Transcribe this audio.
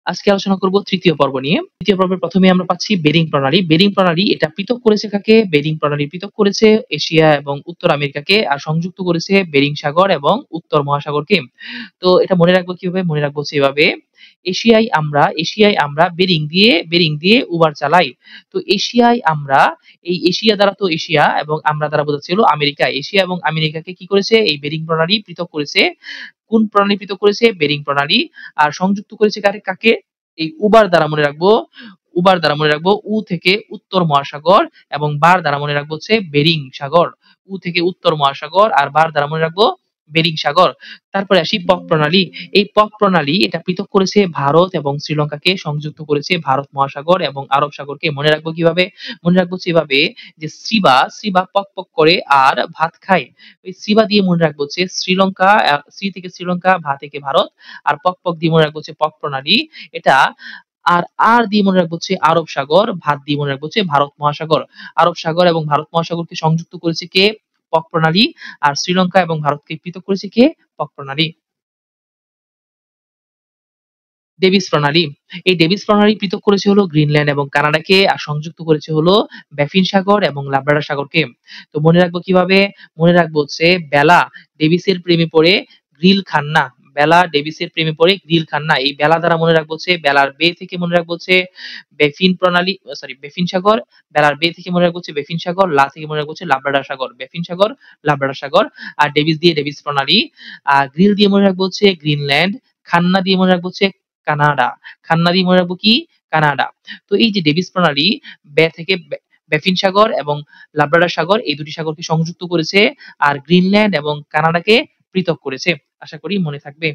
আজকে আলোচনা করব তৃতীয় পর্ব নিয়ে। তৃতীয় পর্বের প্রথমে আমরা পাচ্ছি বেরিং প্রণালী। বেরিং প্রণালী এটা পৃথক করেছে কাকে? বেরিং প্রণালী পৃথক করেছে এশিয়া এবং উত্তর আমেরিকাকে, আর সংযুক্ত করেছে বেরিং সাগর এবং উত্তর মহাসাগরকে। তো এটা মনে রাখবো কিভাবে? মনে রাখবো হচ্ছে এভাবে, এশিয়ায় আমরা বেরিং দিয়ে উবার চালাই। তো এশিয়া দ্বারা তো এশিয়া এবং আমরা দ্বারা বোঝাচ্ছে হলো আমেরিকা। এশিয়া এবং আমেরিকাকে কি করেছে? এই বেরিং প্রণালী পৃথক করেছে। কোন প্রণালী পৃথক করেছে? বেরিং প্রণালী। আর সংযুক্ত করেছে কাকে? এই উবার দ্বারা মনে রাখবো। উবার দ্বারা মনে রাখবো উ থেকে উত্তর মহাসাগর, এবং বার দ্বারা মনে রাখবো হচ্ছে বেরিং সাগর। উ থেকে উত্তর মহাসাগর আর বার দ্বারা মনে রাখবো বেরিং সাগর। তারপরে আসি পক প্রণালী। এই পক প্রণালী এটা পৃথক করেছে ভারত এবং শ্রীলঙ্কাকে, সংযুক্ত করেছে ভারত মহাসাগর এবং আরব সাগরকে। মনে রাখবো কিভাবে? মনে রাখবো হচ্ছে এভাবে, যে শ্রীবা পক পক করে আর ভাত খায়। ওই শ্রীবা দিয়ে মনে রাখবো হচ্ছে শ্রীলঙ্কা, শ্রী থেকে শ্রীলঙ্কা, ভা থেকে ভারত, আর পক পক দিয়ে মনে রাখবো হচ্ছে পক প্রণালী। এটা আর দিয়ে মনে রাখবো হচ্ছে আরব সাগর, ভাত দিয়ে মনে রাখবো হচ্ছে ভারত মহাসাগর। আরব সাগর এবং ভারত মহাসাগরকে সংযুক্ত করেছে কে? পক প্রণালী। আর শ্রীলঙ্কা এবং ভারতকে পৃথক করেছে কে? পক প্রণালী। ডেভিস প্রণালী। এই ডেভিস প্রণালী পৃথক করেছে হলো গ্রিনল্যান্ড এবং কানাডাকে, আর সংযুক্ত করেছে হলো ব্যাফিন সাগর এবং লাব্রাডর সাগরকে। তো মনে রাখবো কিভাবে? মনে রাখবো হচ্ছে বেলা ডেভিসের প্রেমে পড়ে গ্রিল খান্না। বেলা ডেভিসের প্রেমে পড়ে গ্রিল খান্না। এই বেলা দ্বারা মনে রাখবো হচ্ছে বেলার বে থেকে মনে রাখবো হচ্ছে বেফিন প্রণালী, সরি বেফিন সাগর। বেলার বে থেকে মনে রাখবো হচ্ছে বেফিন সাগর, লা থেকে মনে রাখবো হচ্ছে লাব্রাডর সাগর। বেফিন সাগর, লাব্রাডর সাগর। আর ডেভিস দিয়ে ডেভিস প্রণালী। আর গ্রিল দিয়ে মনে রাখবো হচ্ছে গ্রিনল্যান্ড। খান্না দিয়ে মনে রাখবো হচ্ছে কানাডা। খান্না দিয়ে মনে রাখবো কি? কানাডা। তো এই যে ডেভিস প্রণালী বে থেকে ব্যাফিন সাগর এবং লাব্রাডর সাগর, এই দুটি সাগরকে সংযুক্ত করেছে, আর গ্রিনল্যান্ড এবং কানাডাকে পৃথক করেছে। আশা করি মনে থাকবে।